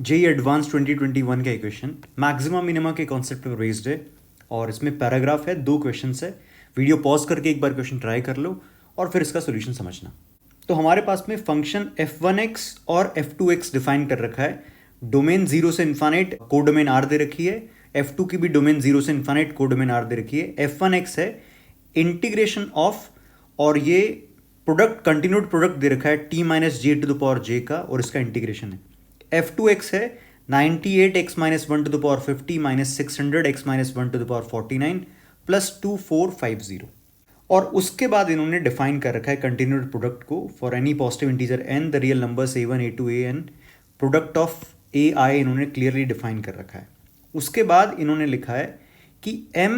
JEE advance 2021 का question maxima minima के concept पर बेस्ड है और इसमें पैराग्राफ है, 2 क्वेश्चंस है। वीडियो पॉज करके एक बार क्वेश्चन ट्राई कर लो और फिर इसका सोल्यूशन समझना। तो हमारे पास में फंक्शन f1x और f2x डिफाइन कर रखा है। डोमेन 0 से इन्फानाइट कोडोमेन आर दे रखी है, f2 की भी डोमेन 0 से इन्फानाइट कोडोमेन आर दे रखी है। f1x है इंटीग्रेशन ऑफ, और ये प्रोडक्ट कंटिन्यूड प्रोडक्ट दे रखा है t minus J to the power j का, और इसका इंटीग्रेशन है। f2x है 98x minus 1 to the power 50 minus 600x minus 1 to the power 49 plus 2450। और उसके बाद इन्होंने डिफाइन कर रखा है कंटिन्यूड प्रोडक्ट को for any positive integer n the real numbers a1 a2 an product of ai इन्होंने क्लियरली डिफाइन कर रखा है। उसके बाद इन्होंने लिखा है कि mi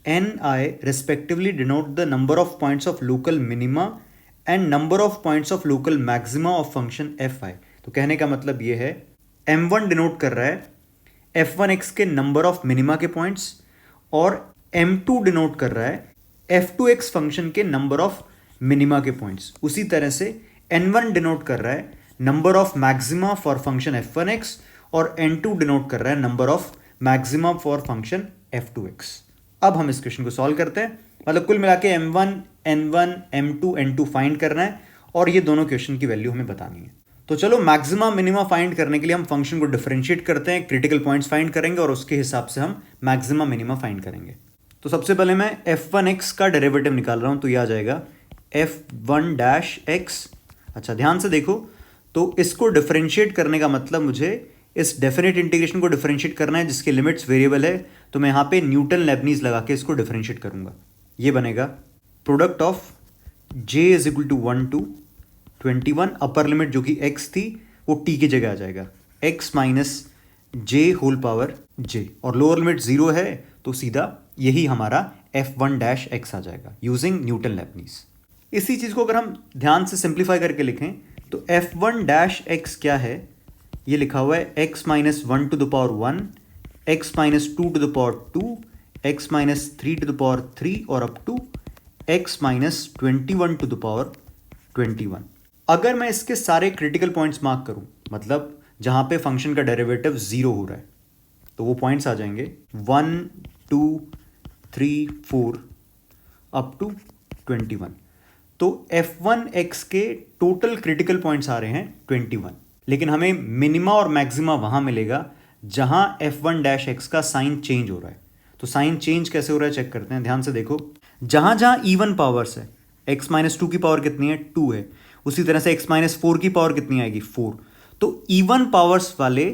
ni respectively denote the number of points of local minima and number of points of local maxima of function fi। तो कहने का मतलब ये है m1 डिनोट कर रहा है f1x के नंबर ऑफ मिनिमा के पॉइंट्स, और m2 डिनोट कर रहा है f2x फंक्शन के नंबर ऑफ मिनिमा के पॉइंट्स। उसी तरह से n1 डिनोट कर रहा है number of maxima for function f1x, और n2 डिनोट कर रहा है number of maxima for function f2x। अब हम इस क्वेश्चन को सॉल्व करते हैं। मतलब कुल मिला के m1 n1 m2 n2 find करना है, और ये दोनों क्वेश्चन की वैल्यू हमें बतानी है। तो चलो मैक्सिमा मिनिमा फाइंड करने के लिए हम फंक्शन को डिफरेंशिएट करते हैं, क्रिटिकल पॉइंट्स फाइंड करेंगे और उसके हिसाब से हम मैक्सिमा मिनिमा फाइंड करेंगे। तो सबसे पहले मैं f1x का डेरिवेटिव निकाल रहा हूं, तो ये आ जाएगा f1-x। अच्छा ध्यान से देखो, तो इसको डिफरेंशिएट करने का मतलब मुझे इस डेफिनेट इंटीग्रेशन को डिफरेंशिएट करना है जिसके लिमिट्स वेरिएबल है। तो मैं यहाँ पे न्यूटन लेबनीज लगा के इसको डिफरेंशिएट करूंगा। ये बनेगा product of j is equal to 1 to 21, upper limit जो कि x थी वो t की जगह आ जाएगा x minus j whole power j, और लोअर लिमिट 0 है तो सीधा यही हमारा f1-x आ जाएगा यूजिंग न्यूटन लेबनीज। इसी चीज़ को अगर हम ध्यान से सिंप्लीफाई करके लिखें तो f1-x क्या है, ये लिखा हुआ है x minus 1 to the power 1, x minus 2 to the power 2, x minus 3 to the power 3 और up to x minus 21 to the power 21। अगर मैं इसके सारे क्रिटिकल पॉइंट्स मार्क करूं, मतलब जहां पे फंक्शन का डेरिवेटिव 0 हो रहा है, तो वो पॉइंट्स आ जाएंगे 1 2 3 4 अप टू 21। तो f1x के टोटल क्रिटिकल पॉइंट्स आ रहे हैं 21, लेकिन हमें मिनिमा और मैक्सिमा वहां मिलेगा जहां f1-x का साइन चेंज हो रहा है। तो साइन चेंज कैसे हो रहा है चेक करते हैं। ध्यान से देखो, जहां जहां इवन पावर्स है, x माइनस 2 की पावर कितनी है 2 है, उसी तरह से x माइनस 4 की पावर कितनी आएगी 4। तो इवन पावर्स वाले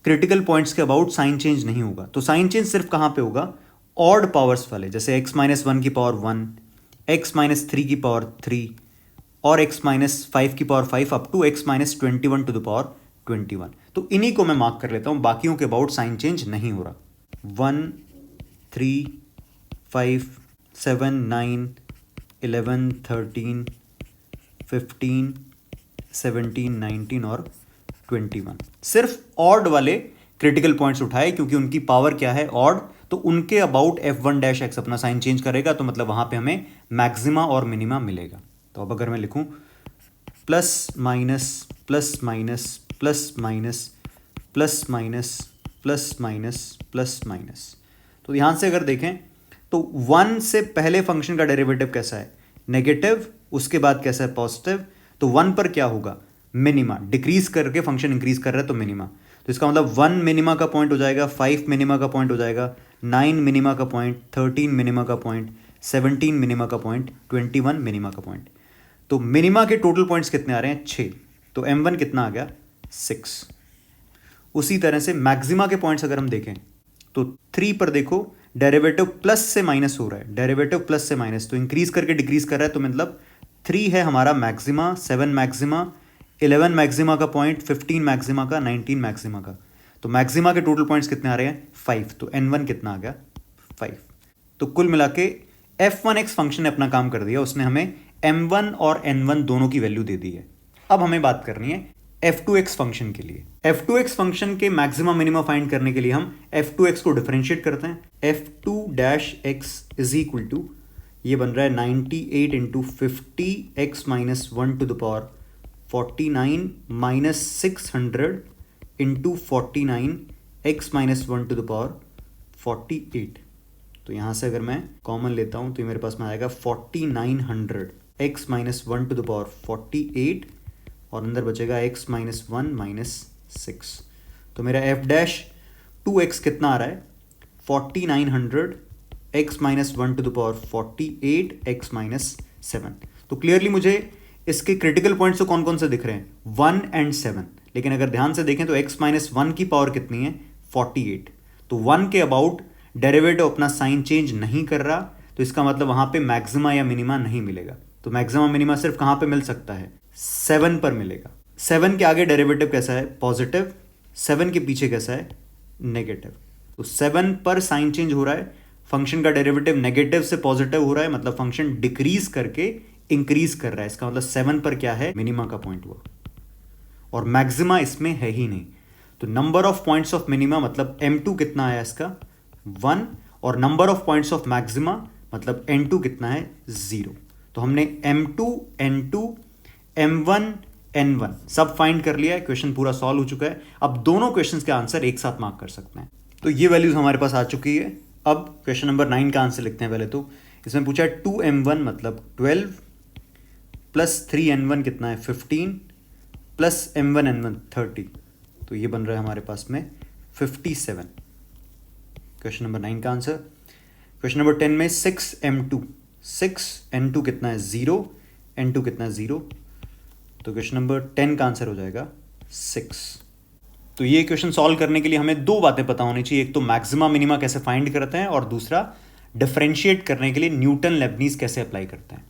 क्रिटिकल पॉइंट्स के अबाउट साइन चेंज नहीं होगा। तो साइन चेंज सिर्फ कहां पे होगा, ऑड पावर्स वाले, जैसे x माइनस 1 की पावर 1, x माइनस 3 की पावर 3 और x माइनस 5 की power 5 up to x minus 21 to the power 21। तो इन्हीं को मैं मार्क कर लेता हूं, बाकियों के अबाउट साइन चेंज नहीं हो रहा। 1 3 5 7 9 11 13 15 17 19 और 21 सिर्फ ऑड वाले क्रिटिकल पॉइंट्स उठाए, क्योंकि उनकी पावर क्या है ऑड, तो उनके अबाउट f1-x अपना साइन चेंज करेगा, तो मतलब वहां पे हमें मैक्सिमा और मिनिमा मिलेगा। तो अब अगर मैं लिखूं plus minus plus minus plus minus plus minus plus minus plus minus, तो ध्यान से अगर देखें तो 1 से पहले फंक्शन का डेरिवेटिव कैसा है नेगेटिव, उसके बाद कैसा है पॉजिटिव। तो 1 पर क्या होगा मिनिमा, डिक्रीज करके फंक्शन इंक्रीज कर रहा है तो मिनिमा। तो इसका मतलब 1 मिनिमा का पॉइंट हो जाएगा, 5 मिनिमा का पॉइंट हो जाएगा, 9 मिनिमा का पॉइंट, 13 मिनिमा का पॉइंट, 17 मिनिमा का पॉइंट, 21 मिनिमा का पॉइंट। तो मिनिमा के टोटल पॉइंट्स कितने आ रहे हैं 6, तो m1 कितना आ गया 6। उसी तरह से मैक्सिमा के पॉइंट्स अगर हम देखें तो 3 पर देखो डेरिवेटिव प्लस से माइनस हो रहा है, डेरिवेटिव प्लस से माइनस, तो इंक्रीज करके डिक्रीज कर रहा है, तो मतलब 3 है हमारा मैक्सिमा, 7 मैक्सिमा, 11 मैक्सिमा का पॉइंट, 15 मैक्सिमा का, 19 मैक्सिमा का। तो मैक्सिमा के टोटल पॉइंट्स कितने आ रहे हैं 5, तो n1 कितना आ गया 5। तो कुल मिला के f1x फंक्शन ने अपना काम कर दिया, उसने हमें m1 और n1 दोनों की वैल्यू दे दी है। अब हमें बात करनी है f2x फंक्शन के लिए। f2x फंक्शन के मैक्सिमा मिनिमा फाइंड करने के लिए हम f2x को डिफरेंशिएट करते हैं। f2-x इज इक्वल टू, ये बन रहा है 98 into 50 x minus 1 to the power 49 minus 600 into 49 x minus 1 to the power 48। तो यहाँ से अगर मैं कॉमन लेता हूँ तो ये मेरे पास में आएगा 4900 x minus 1 to the power 48 और अंदर बचेगा x माइनस 1 माइनस 6। तो मेरा f डैश 2x कितना आ रहा है 4900 x minus 1 to the power 48 x minus 7। तो क्लियरली मुझे इसके क्रिटिकल पॉइंट्स तो कौन कौन से दिख रहे हैं 1 एंड 7, लेकिन अगर ध्यान से देखें तो x माइनस 1 की पावर कितनी है 48। तो 1 के अबाउट डेरिवेटिव अपना साइन चेंज नहीं कर रहा, तो इसका मतलब वहां पे मैक्सिमा या मिनिमा नहीं मिलेगा। तो मैक्सिमा मिनिमा सिर्फ कहां पे मिल सकता है 7 पर मिलेगा। 7 के आगे डेरिवेटिव कैसा है पॉजिटिव, 7 के पीछे कैसा है नेगेटिव। तो 7 पर साइन चेंज हो रहा है, फंक्शन का डेरिवेटिव नेगेटिव से पॉजिटिव हो रहा है, मतलब फंक्शन डिक्रीज करके इंक्रीज कर रहा है। इसका मतलब 7 पर क्या है मिनिमा का पॉइंट हुआ और मैक्सिमा इसमें है ही नहीं। तो number of points of minima मतलब m2 कितना आया इसका 1 और number of points of maxima मतलब n2 कितना है 0। तो हमने m2 n2 m1 n1 सब फाइंड कर लिया है, क्वेश्चन पूरा सॉल्व हो चुका है। अब दोनों क्वेश्चंस के आंसर एक साथ मार्क कर सकते हैं। तो ये वैल्यूज हमारे पास आ चुकी है। अब क्वेश्चन नंबर 9 का आंसर लिखते हैं। पहले तो इसमें पूछा है 2m1 मतलब 12 प्लस 3n1 कितना है 15 प्लस m1 n1 30। तो ये बन रहा है हमारे पास में 57। क्वेश्चन नंबर 9 का आंसर। क्वेश्चन नंबर 10 में 6m2 6n2 कितना है 0 n2 कितना है 0। तो क्वेश्चन नंबर 10 का आंसर हो जाएगा 6। तो ये क्वेश्चन सॉल्व करने के लिए हमें दो बातें पता होनी चाहिए, एक तो मैक्सिमा मिनिमा कैसे फाइंड करते हैं और दूसरा डिफरेंशिएट करने के लिए न्यूटन लेबनीज कैसे अप्लाई करते हैं।